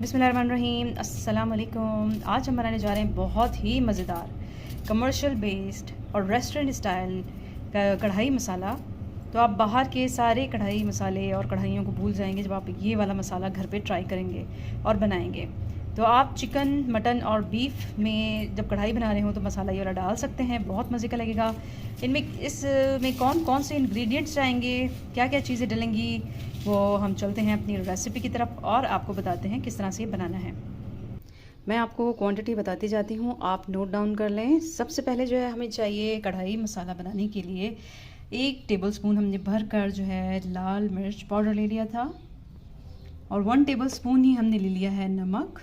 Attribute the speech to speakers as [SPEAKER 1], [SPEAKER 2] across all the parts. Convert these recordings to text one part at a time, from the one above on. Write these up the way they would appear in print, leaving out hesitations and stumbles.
[SPEAKER 1] बिस्मिल्लाहिर्रहमानिर्रहीम, अस्सलाम वालेकुम। आज हम बनाने जा रहे हैं बहुत ही मज़ेदार कमर्शियल बेस्ड और रेस्टोरेंट स्टाइल का कढ़ाई मसाला। तो आप बाहर के सारे कढ़ाई मसाले और कढ़ाइयों को भूल जाएंगे जब आप ये वाला मसाला घर पे ट्राई करेंगे और बनाएंगे। तो आप चिकन, मटन और बीफ में जब कढ़ाई बना रहे हो तो मसाला ये वाला डाल सकते हैं, बहुत मज़े का लगेगा। इसमें कौन कौन से इंग्रेडिएंट्स जाएंगे, क्या क्या चीज़ें डलेंगी, वो हम चलते हैं अपनी रेसिपी की तरफ और आपको बताते हैं किस तरह से बनाना है। मैं आपको क्वांटिटी बताती जाती हूँ, आप नोट डाउन कर लें। सबसे पहले जो है हमें चाहिए कढ़ाई मसाला बनाने के लिए 1 टेबलस्पून हमने भर कर जो है लाल मिर्च पाउडर ले लिया था, और 1 टेबलस्पून ही हमने ले लिया है नमक,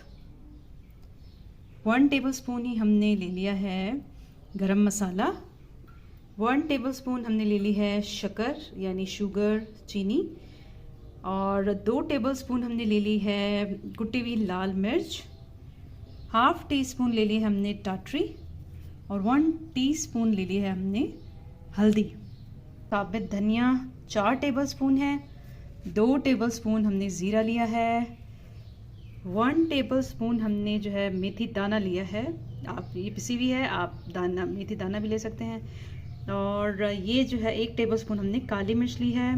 [SPEAKER 1] 1 टेबलस्पून ही हमने ले लिया है गरम मसाला, 1 टेबलस्पून हमने ले ली है शक्कर यानी शुगर चीनी, और 2 टेबलस्पून हमने ले ली है कुटी हुई लाल मिर्च, हाफ़ टी स्पून ले ली है हमने टाटरी, और 1 टीस्पून ले ली है हमने हल्दी। साबित धनिया 4 टेबलस्पून है, 2 टेबलस्पून हमने ज़ीरा लिया है, 1 टेबलस्पून हमने जो है मेथी दाना लिया है। आप ये पिसी हुई है, आप दाना मेथी दाना भी ले सकते हैं। और ये जो है 1 टेबलस्पून हमने काली मिर्च ली है,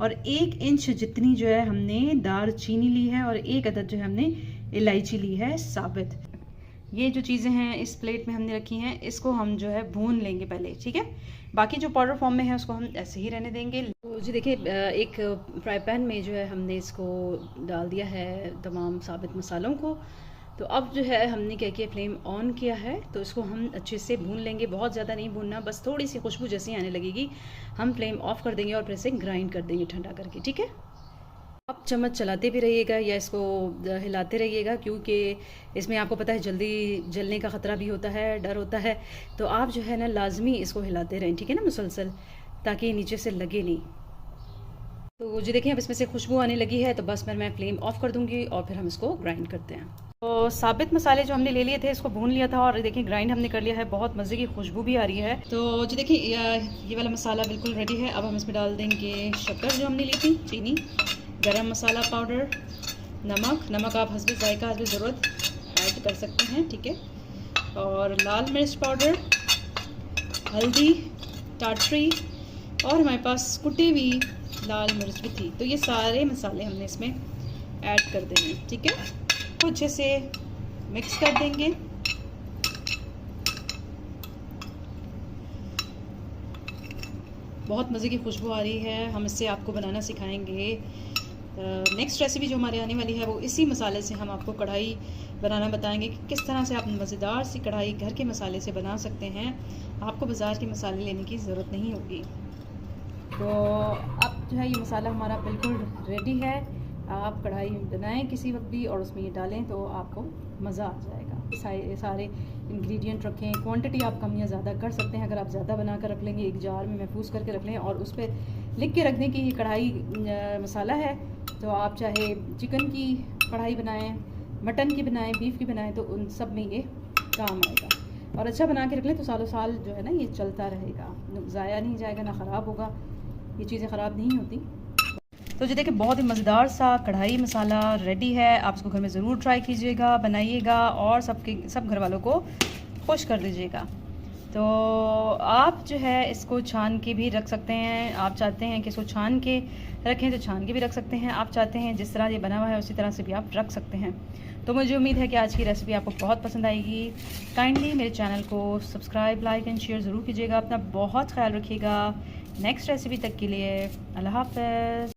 [SPEAKER 1] और 1 इंच जितनी जो है हमने दालचीनी ली है, और 1 अदद जो है हमने इलायची ली है साबित। ये जो चीज़ें हैं इस प्लेट में हमने रखी हैं, इसको हम जो है भून लेंगे पहले, ठीक है। बाकी जो पाउडर फॉर्म में है उसको हम ऐसे ही रहने देंगे। तो जी देखिए, एक फ्राई पैन में जो है हमने इसको डाल दिया है तमाम साबित मसालों को। तो अब जो है हमने क्या किया, फ्लेम ऑन किया है, तो इसको हम अच्छे से भून लेंगे। बहुत ज़्यादा नहीं भूनना, बस थोड़ी सी खुशबू जैसी आने लगेगी हम फ्लेम ऑफ कर देंगे और फिर इसे ग्राइंड कर देंगे ठंडा करके, ठीक है। आप चम्मच चलाते भी रहिएगा या इसको हिलाते रहिएगा, क्योंकि इसमें आपको पता है जल्दी जलने का ख़तरा भी होता है, डर होता है। तो आप जो है ना लाजमी इसको हिलाते रहें, ठीक है ना, मुसलसल, ताकि नीचे से लगे नहीं। तो जी देखिए, अब इसमें से खुशबू आने लगी है, तो बस मैं फ्लेम ऑफ कर दूँगी और फिर हम इसको ग्राइंड करते हैं। तो साबित मसाले जो हमने ले लिए थे इसको भून लिया था, और देखिए ग्राइंड हमने कर लिया है, बहुत मज़े की खुशबू भी आ रही है। तो जी देखिए, ये वाला मसाला बिल्कुल रेडी है। अब हम इसमें डाल देंगे शक्कर जो हमने ली थी, चीनी, गरम मसाला पाउडर, नमक आप हस्बे जायका हस्बे ज़रूरत ऐड कर सकते हैं, ठीक है, और लाल मिर्च पाउडर, हल्दी, टाटरी, और हमारे पास कुटी हुई लाल मिर्च भी थी। तो ये सारे मसाले हमने इसमें ऐड कर देंगे, ठीक है। तो अच्छे से मिक्स कर देंगे। बहुत मज़े की खुशबू आ रही है, हम इससे आपको बनाना सिखाएंगे। नेक्स्ट रेसिपी जो हमारे आने वाली है वो इसी मसाले से हम आपको कढ़ाई बनाना बताएंगे कि किस तरह से आप मज़ेदार सी कढ़ाई घर के मसाले से बना सकते हैं। आपको बाज़ार के मसाले लेने की ज़रूरत नहीं होगी। तो अब जो है ये मसाला हमारा बिल्कुल रेडी है। आप कढ़ाई बनाएं किसी वक्त भी और उसमें ये डालें तो आपको मज़ा आ जाएगा। सारे इंग्रेडिएंट रखें, क्वांटिटी आप कम या ज़्यादा कर सकते हैं। अगर आप ज़्यादा बना कर रख लेंगे, एक जार में महफूज करके रख लें और उस पर लिख के रख दें कि ये कढ़ाई मसाला है, तो आप चाहे चिकन की कढ़ाई बनाएं, मटन की बनाएं, बीफ की बनाएं, तो उन सब में ये काम आएगा। और अच्छा बना के रख लें तो सालों साल जो है ना ये चलता रहेगा, ज़ाया नहीं जाएगा, ना ख़राब होगा, ये चीज़ें ख़राब नहीं होती। तो जी देखिए, बहुत ही मज़ेदार सा कढ़ाई मसाला रेडी है। आप इसको घर में ज़रूर ट्राई कीजिएगा, बनाइएगा और सब घर वालों को खुश कर दीजिएगा। तो आप जो है इसको छान के भी रख सकते हैं। आप चाहते हैं कि इसको छान के रखें तो छान के भी रख सकते हैं। आप चाहते हैं जिस तरह ये बना हुआ है उसी तरह से भी आप रख सकते हैं। तो मुझे उम्मीद है कि आज की रेसिपी आपको बहुत पसंद आएगी। काइंडली मेरे चैनल को सब्सक्राइब, लाइक एंड शेयर ज़रूर कीजिएगा। अपना बहुत ख्याल रखिएगा। नेक्स्ट रेसिपी तक के लिए अल्लाह हाफ़िज़।